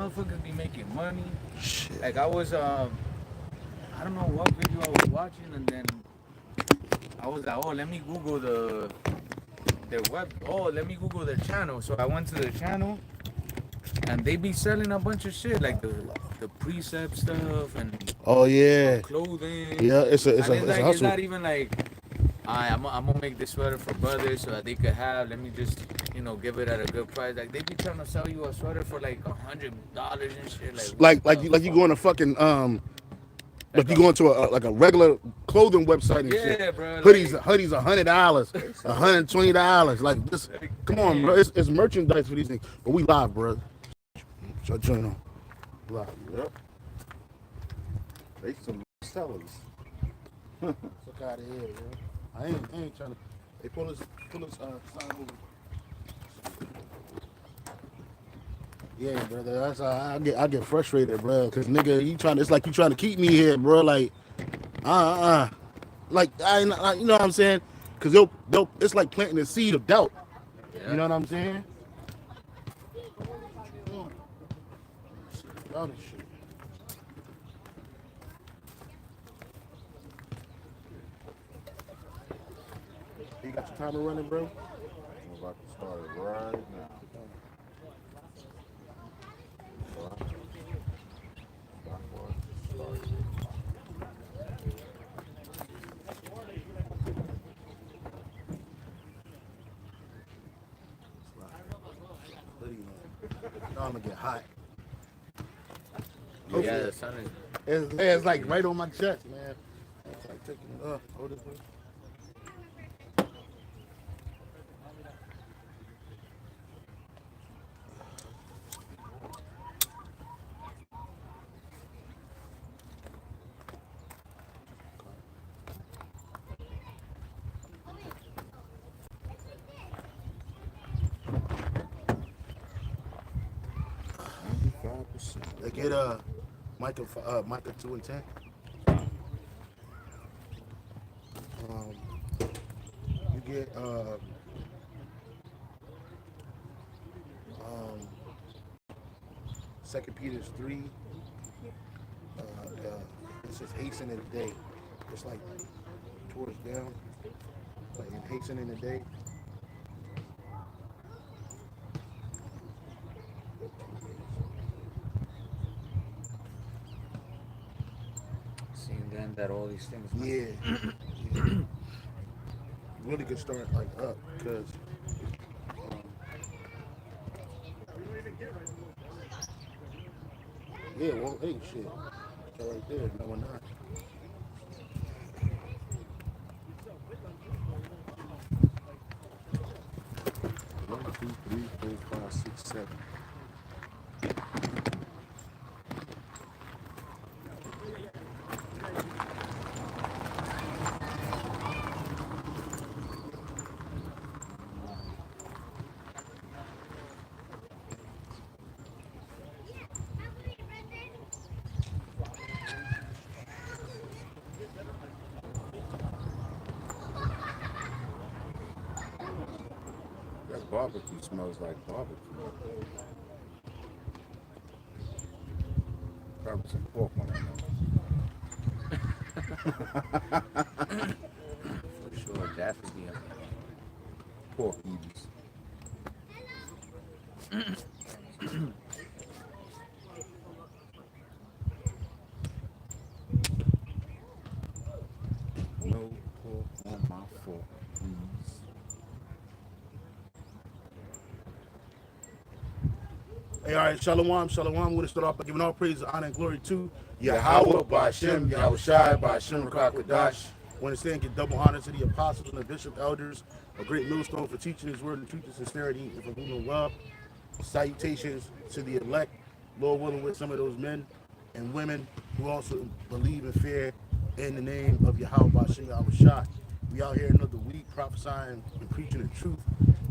motherfuckers be making money. Shit. Like I was, I don't know what video I was watching, and then I was like, oh, let me Google their web. Oh, let me Google their channel. So I went to their channel, and they be selling a bunch of shit like the precept stuff and Oh yeah. clothing. Yeah, it's a And it's hustle. not even like I'm gonna make this sweater for brothers so that they could have. Let me just give it at a good price. Like they be trying to sell you a sweater for like $100 and shit. Like you go on a fucking like you go into a regular clothing website and shit. Yeah, bro. Hoodies $100, $120. Like this, come on, bro. It's merchandise for these things. But we live, bro. Shut your on. Live. Yep. They some sellers. Fuck out of here, bro. I ain't trying to. They pull us sign over. Yeah, brother. That's I get frustrated, bro. Cause nigga, it's like you trying to keep me here, bro. Like, like you know what I'm saying? Cause they'll it's like planting the seed of doubt. Yeah. You know what I'm saying? All this shit. You got your timer running, bro? I'm about to start it right now. I'm gonna get hot. Yeah, the sun is. It's like right on my chest, man. It's like taking it up. Hold it. They get Micah 2 and 10. You get 2 Peter 3. It says hasten in the day. It's like towards down, like in hasten in the day. Seeing then that all these things. Yeah. Yeah. Really good start like up because yeah, well, hey, shit. That right there, no, we're not. One, two, three, four, five, six, seven. That barbecue smells like barbecue. Probably some pork on that. For sure, definitely. Pork eaters. No pork on my fork, please. Hey, all right, shalom. We're going to start off by giving all praise, honor, and glory to Yahweh, Ba'Shem, Yahweh Shai, Ba'Shem, Rakak, Kadash. Want to stand and give double honor to the apostles and the bishop elders, a great millstone for teaching his word and truth and sincerity and for doing love. Salutations to the elect, Lord willing, with some of those men and women who also believe and fear in the name of Yahweh, Ba'Shem, Yahweh Shai. We out here another week prophesying and preaching the truth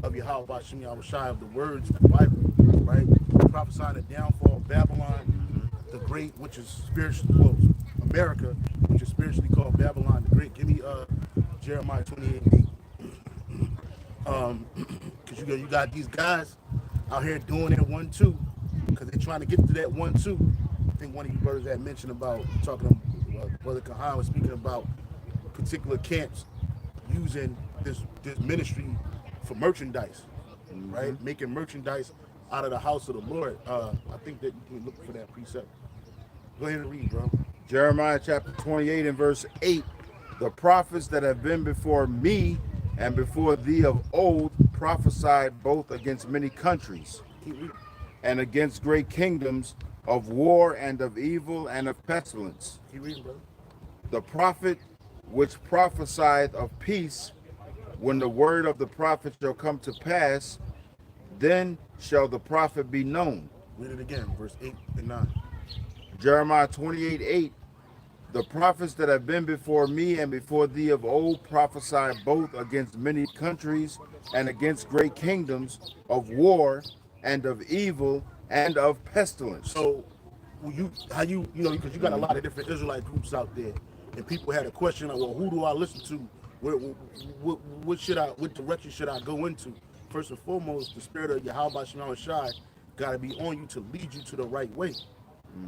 of Yahweh, Ba'Shem, Yahweh Shai, of the words of the Bible, right? Prophesying the downfall of Babylon, the great, which is spiritually, well, America, which is spiritually called Babylon the Great. Give me Jeremiah 28:8. Because you got these guys out here doing their 1-2, because they you're trying to get to that 1-2, I think one of you brothers had mentioned about talking. Brother Kahan was speaking about particular camps using this ministry for merchandise, right? Making merchandise out of the house of the Lord. I think that you can look for that precept. Go ahead and read, bro. Jeremiah chapter 28 and verse 8. The prophets that have been before me and before thee of old prophesied both against many countries and against great kingdoms, of war and of evil and of pestilence. Keep reading, brother. The prophet which prophesied of peace, when the word of the prophet shall come to pass, then shall the prophet be known. Read it again, verse 8 and 9. Jeremiah 28:8. The prophets that have been before me and before thee of old prophesied both against many countries and against great kingdoms, of war and of evil and of pestilence. So, because you got a lot of different Israelite groups out there, and people had a question like, well, who do I listen to? What direction should I go into? First and foremost, the spirit of Yahweh Shem Shai got to be on you to lead you to the right way.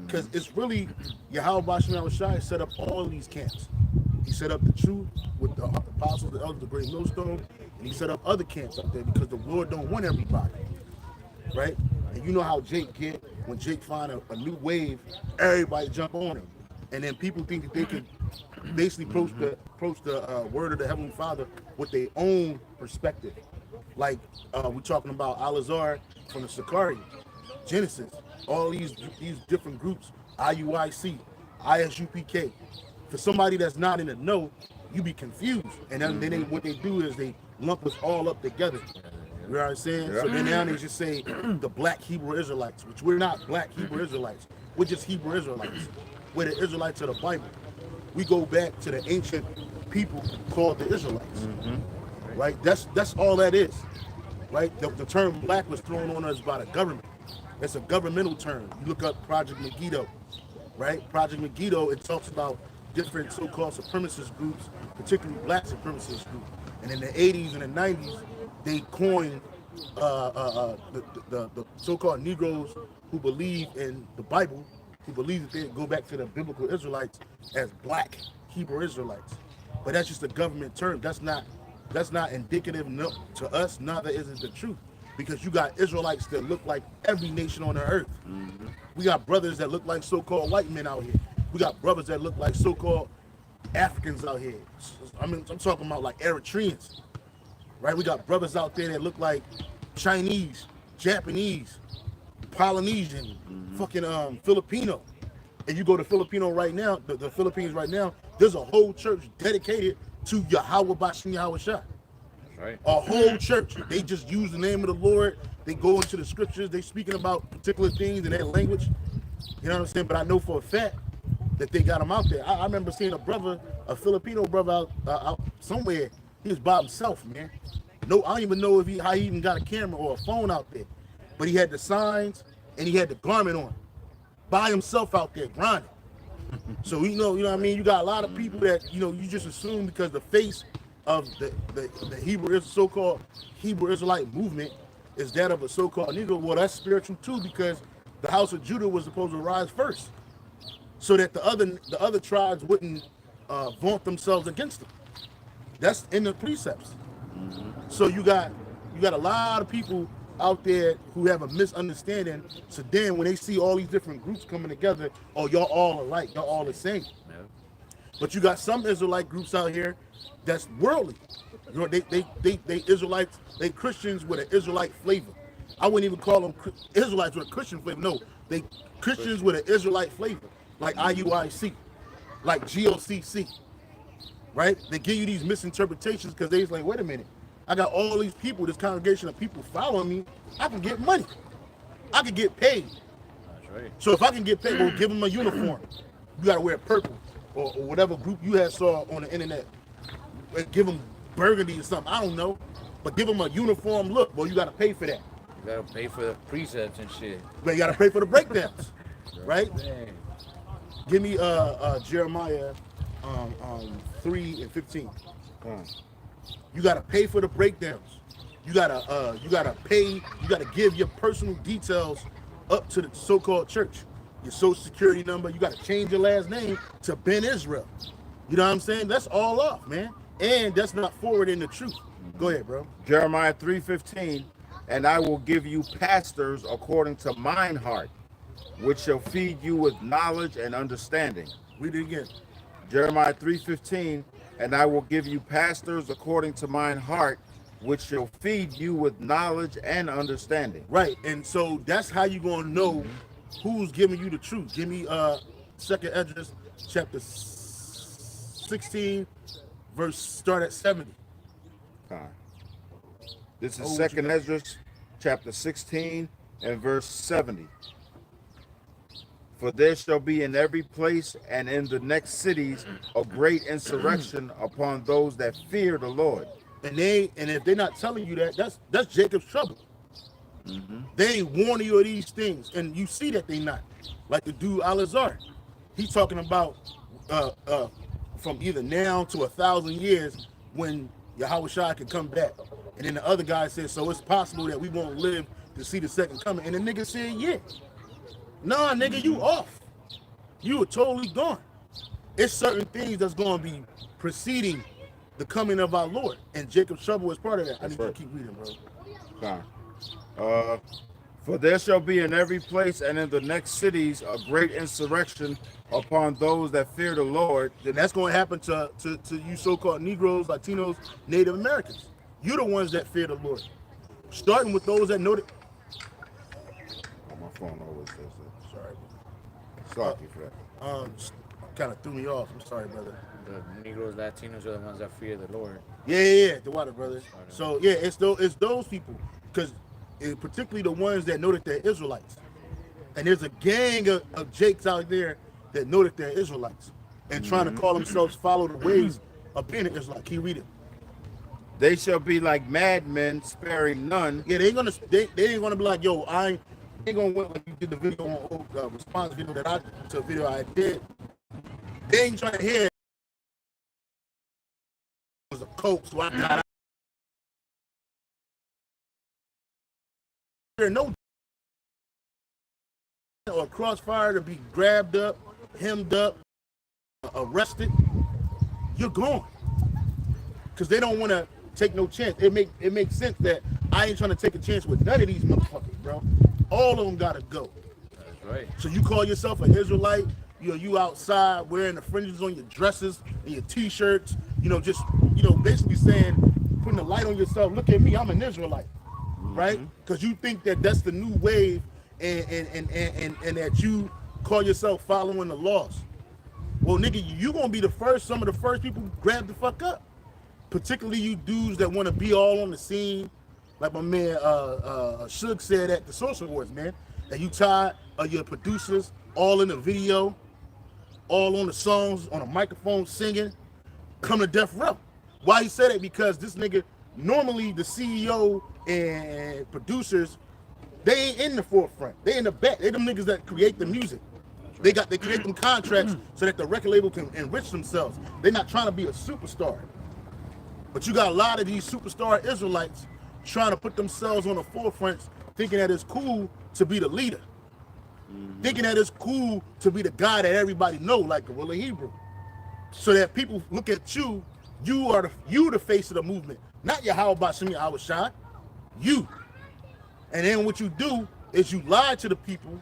Because it's really Yahweh Shem Shai set up all of these camps. He set up the truth with the apostles, the elders, the great millstone, and he set up other camps out there because the Lord don't want everybody, right? And you know how Jake get when Jake find a new wave, everybody jump on him, and then people think that they can basically approach the word of the Heavenly Father with their own perspective. Like we're talking about Al-Azhar from the Sakari, Genesis, all these different groups, IUIC, ISUPK. For somebody that's not in the know, you be confused. And then what they do is they lump us all up together. You know what I'm saying? Yeah. So then now they just say the black Hebrew Israelites, which we're not black Hebrew Israelites. We're just Hebrew Israelites. We're the Israelites of the Bible. We go back to the ancient people called the Israelites. Right? That's all that is. Right? The term black was thrown on us by the government. It's a governmental term. You look up Project Megiddo, right? Project Megiddo, it talks about different so-called supremacist groups, particularly black supremacist groups. And in the 80s and the 90s, they coined the so-called Negroes who believe in the Bible, who believe that they go back to the biblical Israelites as black Hebrew Israelites. But that's just a government term. That's not indicative to us, neither is it the truth. Because you got Israelites that look like every nation on the earth. We got brothers that look like so-called white men out here. We got brothers that look like so-called Africans out here. I mean, I'm talking about like Eritreans, right? We got brothers out there that look like Chinese, Japanese, Polynesian, fucking Filipino. And you go to Filipino right now, the Philippines right now, there's a whole church dedicated to Yahweh Bashem Yahweh Shai. Right. A whole church. They just use the name of the Lord. They go into the scriptures. They speaking about particular things in their language. You know what I'm saying? But I know for a fact that they got them out there. I remember seeing a Filipino brother out somewhere. He was by himself, man. No, I don't even know how he even got a camera or a phone out there. But he had the signs and he had the garment on. By himself out there grinding. So you know what I mean? You got a lot of people that, you just assume because the face of the Hebrew so-called Hebrew Israelite movement is that of a so-called Negro. Well, that's spiritual too, because the house of Judah was supposed to rise first, so that the other tribes wouldn't vaunt themselves against them. That's in the precepts. So you got a lot of people out there who have a misunderstanding. So then when they see all these different groups coming together, oh, y'all all alike, y'all all the same. Yeah. But you got some Israelite groups out here that's worldly. They Israelites, they Christians with an Israelite flavor. I wouldn't even call them Israelites with a Christian flavor. No, they Christians with an Israelite flavor, like IUIC, like GOCC, right? They give you these misinterpretations because they're like, wait a minute, I got all these people, this congregation of people following me. I can get money. I can get paid. That's right. So if I can get paid, we'll give them a uniform. You got to wear purple or whatever group you had saw on the internet. Give them burgundy or something. I don't know. But give them a uniform look. Well, you got to pay for that. You got to pay for the precepts and shit. But you got to pay for the breakdowns. Right? Man. Give me Jeremiah 3:15. You gotta pay for the breakdowns. You gotta pay. You gotta give your personal details up to the so-called church. Your social security number, you got to change your last name to Ben Israel. You know what I'm saying? That's all off, man. And that's not forwarding the truth. Go ahead, bro. Jeremiah 3:15, and I will give you pastors according to mine heart, which shall feed you with knowledge and understanding. Read it again. Jeremiah 3:15, and I will give you pastors according to mine heart, which shall feed you with knowledge and understanding. Right, and so that's how you gonna know who's giving you the truth. Give me Second Esdras chapter 16, verse start at 70. This is Second Esdras chapter 16 and verse 70. For there shall be in every place and in the next cities a great insurrection upon those that fear the Lord. And if they're not telling you that, that's Jacob's trouble. They ain't warning you of these things, and you see that they not. Like the dude Al-Azhar, he's talking about from either now to 1,000 years when Yahweh Shai can come back. And then the other guy says, so it's possible that we won't live to see the second coming. And the nigga said, yeah. Nah, nigga, you off. You are totally gone. It's certain things that's going to be preceding the coming of our Lord. And Jacob's trouble is part of that. I need to keep reading, bro. For there shall be in every place and in the next cities a great insurrection upon those that fear the Lord. Then that's going to happen to you so-called Negroes, Latinos, Native Americans. You're the ones that fear the Lord. Starting with those that know that. Oh, my phone always says that. Sorry. Sorry for that. Kind of threw me off. I'm sorry, brother. The Negroes, Latinos are the ones that fear the Lord. Yeah, the water, brother. So yeah, it's those people, because particularly the ones that know that they're Israelites. And there's a gang of Jakes out there that know that they're Israelites and trying to call themselves follow the ways of being an Israelite. Can you read it? They shall be like madmen, sparing none. Yeah, they ain't gonna be like, yo, I ain't gonna wait like you did the video on response video that I to a video I did. They ain't trying to hear it was a coke, so I got out. There no or crossfire to be grabbed up, hemmed up, arrested. You're gone. Because they don't want to take no chance. It makes sense that I ain't trying to take a chance with none of these motherfuckers, bro. All of them gotta go. That's right. So you call yourself an Israelite, you outside wearing the fringes on your dresses and your t-shirts, just basically saying, putting a light on yourself, look at me, I'm an Israelite. Right? Because you think that that's the new wave and that you call yourself following the laws. Well, nigga, you gonna be some of the first people grab the fuck up. Particularly you dudes that want to be all on the scene, like my man Suge said at the Social Awards, man. That you tired of your producers all in the video, all on the songs, on a microphone singing, come to death row. Why he said it? Because this nigga, normally the CEO and producers, they ain't in the forefront. They in the back. They them niggas that create the music. They create them contracts so that the record label can enrich themselves. They're not trying to be a superstar. But you got a lot of these superstar Israelites trying to put themselves on the forefront, thinking that it's cool to be the leader. Thinking that it's cool to be the guy that everybody know, like Gorilla Hebrew. So that people look at you, you the face of the movement. Not Yahweh Bashim Yahweh Shai. You. And then what you do is you lie to the people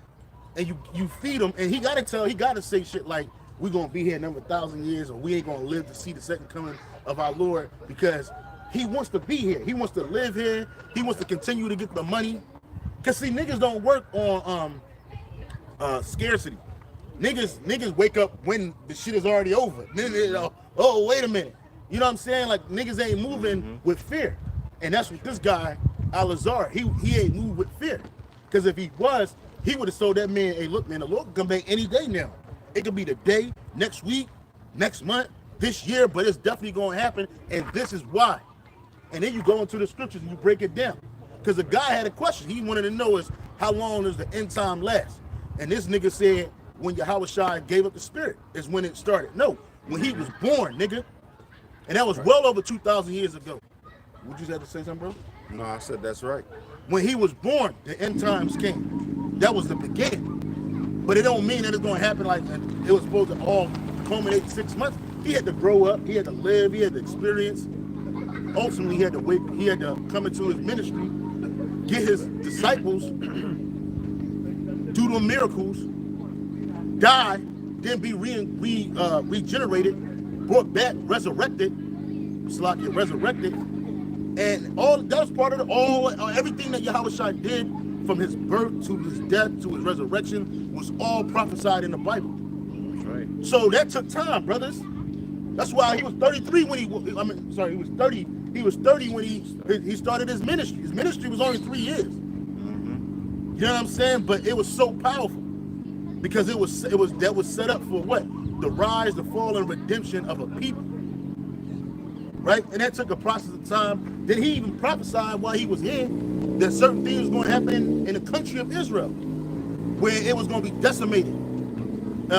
and you feed them, and he gotta say shit like, we're gonna be here another 1,000 years, or we ain't gonna live to see the second coming of our Lord, because he wants to be here. He wants to live here. He wants to continue to get the money. Cause see, niggas don't work on scarcity. Niggas wake up when the shit is already over. Then oh, wait a minute. You know what I'm saying? Like, niggas ain't moving with fear. And that's what this guy, Al-Azhar, he ain't moved with fear. Because if he was, he would have told that man, hey, look, man, the Lord can come back any day now. It could be the day, next week, next month, this year, but it's definitely going to happen, and this is why. And then you go into the scriptures and you break it down. Because the guy had a question. He wanted to know is, how long does the end time last? And this nigga said, when Yahweh Shai gave up the spirit is when it started. No, when he was born, nigga. And that was well over 2,000 years ago. Would you have to say something, bro? No, I said that's right. When he was born, the end times came. that was the beginning. But it don't mean that it's going to happen like it was supposed to all culminate in 6 months. He had to grow up. He had to live. He had to experience. Ultimately, he had to wait. He had to come into his ministry, get his disciples, do the miracles, die, then be regenerated, brought back, resurrected, resurrected, and all that was part of everything that Yahweh did from his birth to his death to his resurrection was all prophesied in the Bible. That's right. So that took time, brothers. That's why he was 33 when he was 30. He was 30 when he started his ministry. His ministry was only 3 years. Mm-hmm. You know what I'm saying? But it was so powerful because that was set up for what? The rise, the fall, and redemption of a people. Right? And that took a process of time. Then he even prophesied while he was here that certain things was going to happen in the country of Israel, where it was going to be decimated by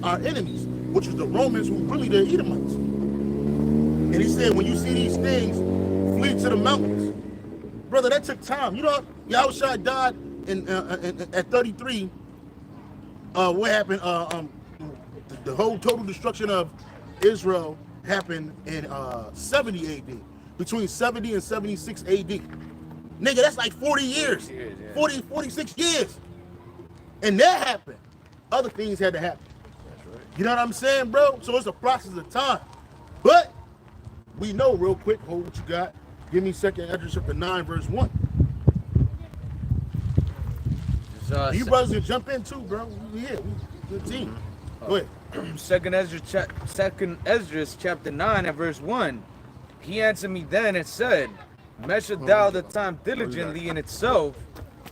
our enemies, which was the Romans, who really the Edomites. And he said, when you see these things, flee to the mountains. Brother, that took time. You know, Yahushua died at 33. What happened? The whole total destruction of Israel happened in 70 AD. Between 70 and 76 AD. Nigga, that's like 40 years. 40, 46 years. And that happened. Other things had to happen. That's right. You know what I'm saying, bro? So it's a process of time. But we know real quick, hold what you got. Give me 2nd Ezra chapter 9, verse 1. You brothers can jump in too, bro. We here. We good team. Go ahead. 2nd Ezra chapter 9 and verse 1. He answered me then and said, measure thou the time diligently in itself,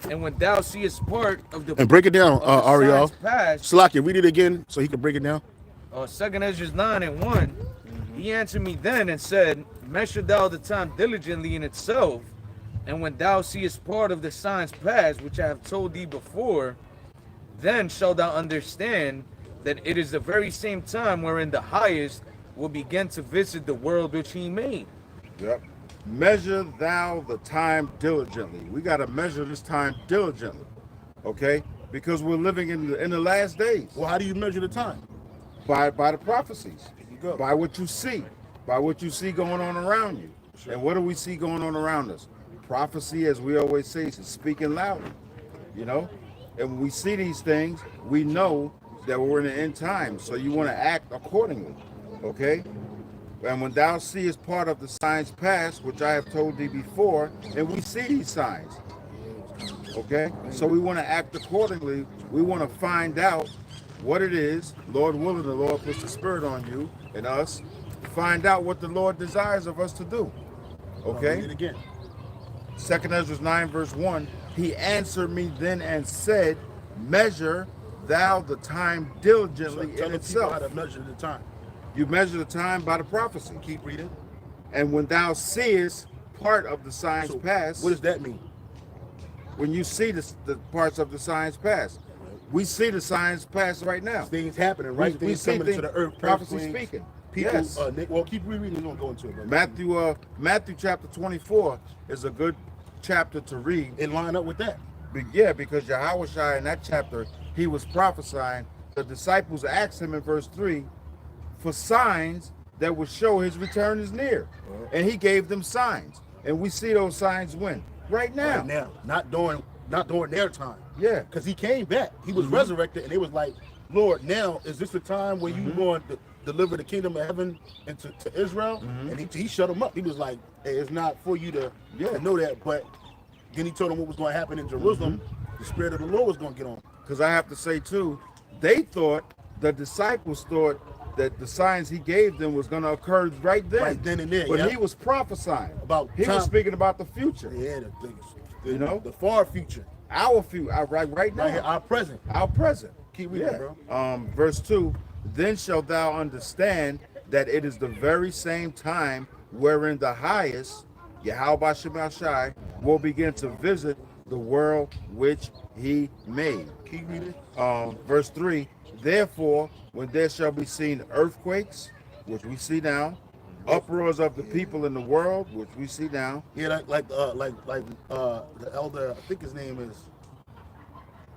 and when thou seest part of the and break it down, Ariel. Past, Slakia, read it again so he can break it down. 2nd Ezra 9 and 1. He answered me then and said, measure thou the time diligently in itself, and when thou seest part of the signs past, which I have told thee before, then shalt thou understand that it is the very same time wherein the highest will begin to visit the world which he made. Yep. Measure thou the time diligently. We got to measure this time diligently, okay? Because we're living in the last days. Well, how do you measure the time? By the prophecies. There you go. By what you see. By what you see going on around you. Sure. And what do we see going on around us? Prophecy, as we always say, is speaking loudly, you know? And when we see these things, we know that we're in the end times. So you want to act accordingly, okay? And when thou seest part of the signs past, which I have told thee before, and we see these signs, okay? So we want to act accordingly. We want to find out what it is. Lord willing, the Lord puts the Spirit on you and us. Find out what the Lord desires of us to do, okay? Read it again. 2nd Ezra 9 verse 1, he answered me then and said, measure thou the time diligently So in tell itself. how to measure the time. You measure the time by the prophecy. Keep reading. And when thou seest part of the signs So past, what does that mean? when you see the parts of the signs past, we see the signs past right now. Things happening, right? We Things see coming things, to the earth. prophecy earthquakes, speaking. People, Yes. well, keep rereading. We don't go into it, bro. Matthew chapter 24 is a good chapter to read. It line up with that. Yeah, because Yahushua in that chapter, he was prophesying. The disciples asked him in verse 3 for signs that would show his return is near. And he gave them signs. And we see those signs when? Right now. Right now, not during their time. Yeah. Because he came back. He was resurrected, and it was like, Lord, now is this the time where you going to deliver the kingdom of heaven into Israel? And he shut them up. He was like, hey, it's not for you to know that. But then he told them what was going to happen in Jerusalem. The Spirit of the Lord was going to get on. Because I have to say too, the disciples thought that the signs he gave them was going to occur right then. Right then and there, But yeah. he was prophesying. He was speaking about the future. Yeah, You know? the far future. Our future, right now. Right here, our present. Our present. Keep reading, bro. Verse 2, then shalt thou understand that it is the very same time wherein the highest, Yahweh Shemashai, will begin to visit the world which he made. Keep reading. Verse 3, therefore, when there shall be seen earthquakes, which we see now, uproars of the people in the world, which we see now. Yeah, the elder, I think his name is,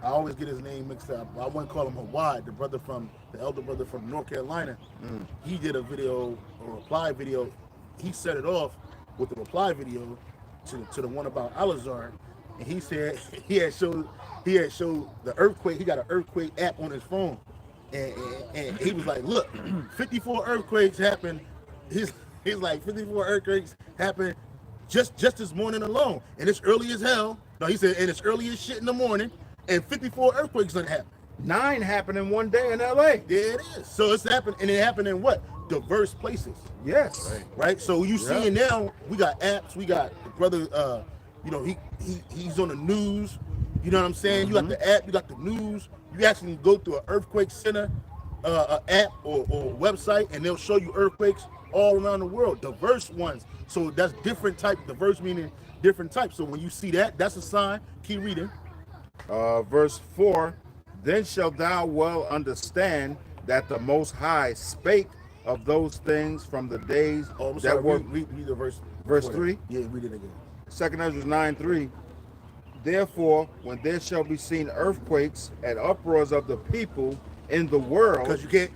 I always get his name mixed up. I wouldn't call him Hawaii, the elder brother from North Carolina. He did a reply video. He set it off with the reply video to the one about Al-Azhar, and he said he had showed the earthquake. He got an earthquake app on his phone, and he was like, look, 54 earthquakes happened. He's like 54 earthquakes happened just this morning alone, and it's early as hell. No, he said, and it's early as shit in the morning, and 54 earthquakes done happened. 9 happened in one day in LA. There it is. So it's happened, and it happened in what? Diverse places. Yes. Right. So you seeing now, we got apps. We got the brother. He's on the news. You know what I'm saying? You got the app. You got the news. You actually go through an earthquake center app or website, and they'll show you earthquakes all around the world, diverse ones. So that's different type. Diverse meaning different types. So when you see that, that's a sign. Keep reading. Verse 4, then shalt thou well understand that the Most High spake of those things from the days that were. Read the verse. Verse 3? Yeah, read it again. 2 Ezra 9:3. Therefore, when there shall be seen earthquakes and uproars of the people in the world. Because you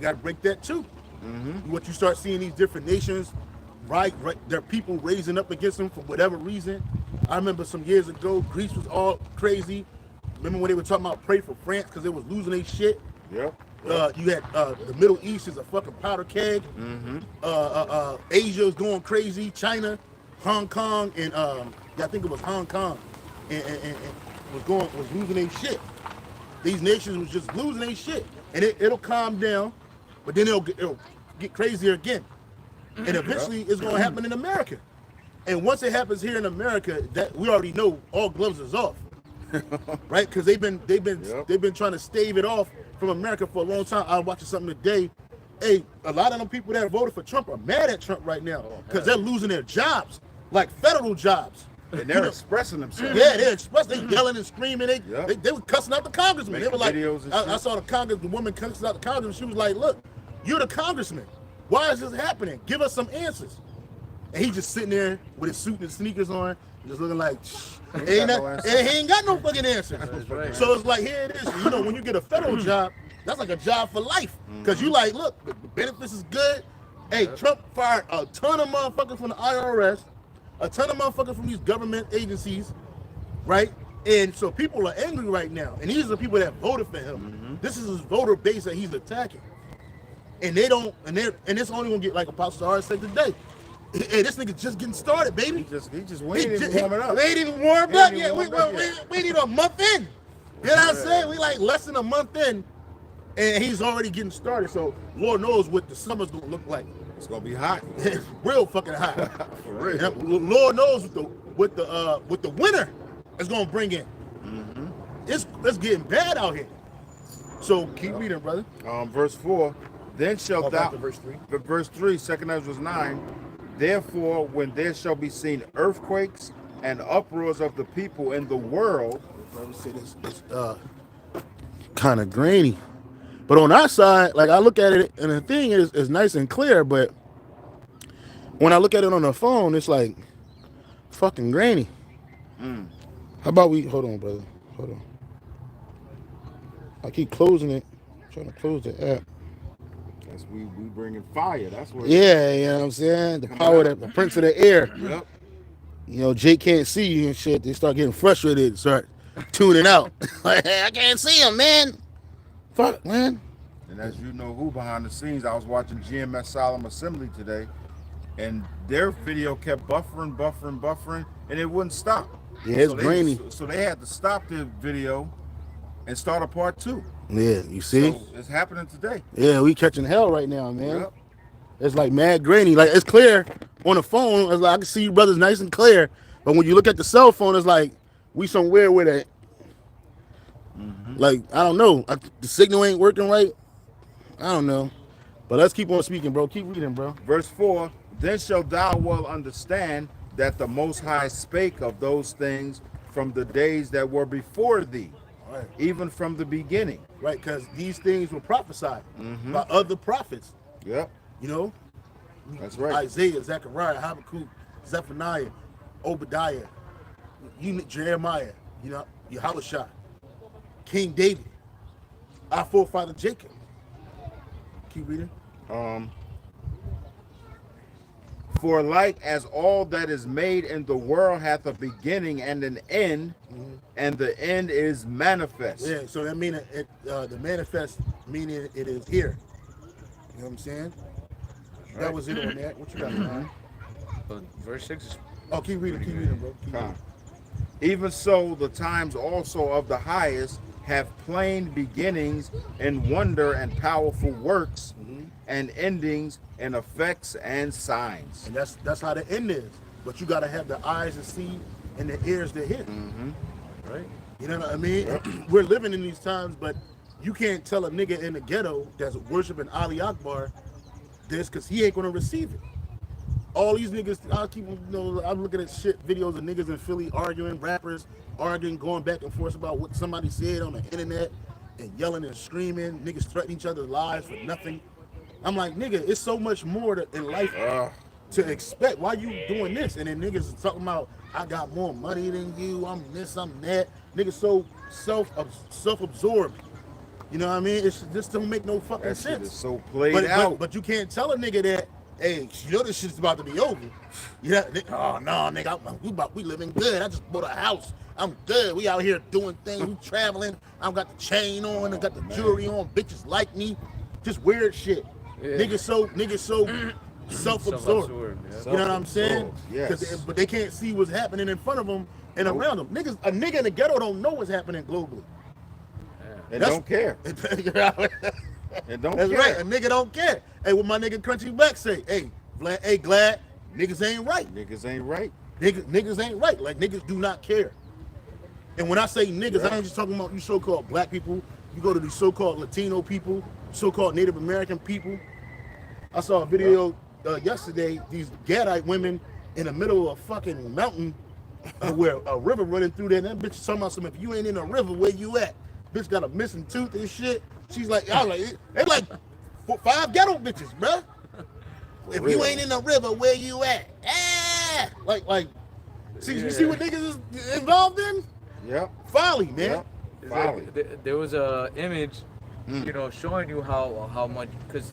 got to break that too. What you start seeing these different nations, right, there are people raising up against them for whatever reason. I remember some years ago, Greece was all crazy. Remember when they were talking about pray for France because they was losing their shit? Yep. You had the Middle East is a fucking powder keg. Asia was going crazy. China, Hong Kong, and I think it was Hong Kong, and was losing their shit. These nations was just losing their shit, and it'll calm down, but then it'll get crazier again, and eventually it's gonna happen in America. And once it happens here in America, that we already know all gloves is off, right? Because they've been trying to stave it off from America for a long time. I was watching something today. Hey, a lot of them people that voted for Trump are mad at Trump right now because they're losing their jobs, like federal jobs. And they're expressing themselves. Yeah, they yelling and screaming. They were cussing out the congressman. They were like, I saw the woman cussing out the congressman. She was like, look, you're the congressman. Why is this happening? Give us some answers. And he just sitting there with his suit and his sneakers on, just looking like, and he ain't got no fucking answer. Right. So it's like, here it is. You know, when you get a federal job, that's like a job for life. Because you like, look, the benefits is good. Hey, Trump fired a ton of motherfuckers from the IRS, a ton of motherfuckers from these government agencies, right? And so people are angry right now. And these are the people that voted for him. This is his voter base that he's attacking. And they don't, and it's only gonna get, like Apostle Star said today. Hey, this nigga's just getting started, baby. We ain't even warming up. We ain't even warmed up yet. We need a month in. You know what I'm saying? We like less than a month in, and he's already getting started. So Lord knows what the summer's gonna look like. It's gonna be hot. It's real fucking hot. For real. Lord knows what the winter is gonna bring in. It's getting bad out here. So keep reading, brother. Verse 4. Then shalt thou. Verse 3. Verse 3. 2 Ezra 9. Therefore, when there shall be seen earthquakes and uproars of the people in the world. Let me say this. It's kind of grainy. But on our side, like I look at it, and the thing is nice and clear, but when I look at it on the phone, it's like fucking grainy. How about we, hold on, brother. Hold on. I keep closing it. I'm trying to close the app. We bringing fire. That's what. Yeah, you know what I'm saying? The power, the prince of the air. Yep. You know, Jake can't see you and shit. They start getting frustrated and start tuning out. Like, hey, I can't see him, man. Fuck, man. And as you know who behind the scenes, I was watching GMS Solemn Assembly today, and their video kept buffering, and it wouldn't stop. Yeah, it's grainy. So they had to stop the video and start a part 2. Yeah, you see? So it's happening today. Yeah, we catching hell right now, man. Yep. It's like mad grainy. Like, it's clear on the phone. It's like I can see you brothers nice and clear. But when you look at the cell phone, it's like we somewhere with it. Like, I don't know. The signal ain't working right. I don't know. But let's keep on speaking, bro. Keep reading, bro. Verse 4, then shalt thou well understand that the Most High spake of those things from the days that were before thee, right, even from the beginning. Right, because these things were prophesied by other prophets. Yep. You know? That's right. Isaiah, Zechariah, Habakkuk, Zephaniah, Obadiah, Jeremiah, Yahushua, King David, our forefather Jacob. Keep reading. For like as all that is made in the world hath a beginning and an end, and the end is manifest. Yeah, so that means the manifest meaning it is here. You know what I'm saying? Right. That was it on that. What you got, man? Verse 6 is... Oh, keep reading, bro. Keep reading. Even so, the times also of the highest have plain beginnings in wonder and powerful works, and endings in effects and signs. And that's how the end is. But you got to have the eyes to see and the ears to hear. Right. You know what I mean? We're living in these times, but you can't tell a nigga in the ghetto that's worshiping Ali Akbar this, because he ain't going to receive it. All these niggas, I'm looking at videos of niggas in Philly arguing, rappers arguing, going back and forth about what somebody said on the internet and yelling and screaming, niggas threatening each other's lives for nothing. I'm like, nigga, it's so much more in life to expect. Why you doing this? And then niggas is talking about, I got more money than you, I'm this, I'm that. Niggas so self-absorbed. You know what I mean? It just don't make no fucking That sense. shit is so played out. But you can't tell a nigga that, hey, this shit's about to be over. Yeah, oh no, nigga, we living good. I just bought a house. I'm good. We out here doing things. We traveling. I got the chain on. I got the jewelry on. Bitches like me. Just weird shit. Yeah. Niggas so self-absorbed. You know what I'm saying? Yes. But they can't see what's happening in front of them and around them. A nigga in the ghetto don't know what's happening globally. And don't care. And don't That's care. right. A nigga don't care. Hey, what my nigga Crunchy Black say? Hey, glad niggas ain't right. Niggas ain't right. Niggas ain't right. Like, niggas do not care. And when I say niggas, I ain't just talking about you so-called black people. You go to these so-called Latino people, so-called Native American people. I saw a video yesterday, these Gadite women in the middle of a fucking mountain where a river running through there. And that bitch is talking about something, if you ain't in a river, where you at? Bitch got a missing tooth and shit. She's like, they like 5 ghetto bitches, bruh. If you ain't in the river, where you at? Ah! You see what niggas is involved in? Yep. Folly, man. Yep. Folly. There was a image, showing you how much, because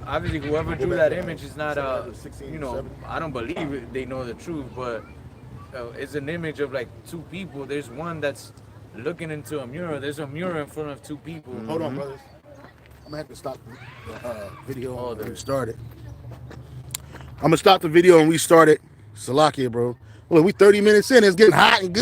obviously whoever drew that image is not I don't believe they know the truth, but it's an image of like 2 people. There's one that's looking into a mural. There's a mural in front of 2 people. Hold on, brothers. I'm gonna have to stop the video and restart it. I'm gonna stop the video and restart it. Salakia, bro. Look, we 30 minutes in. It's getting hot and good.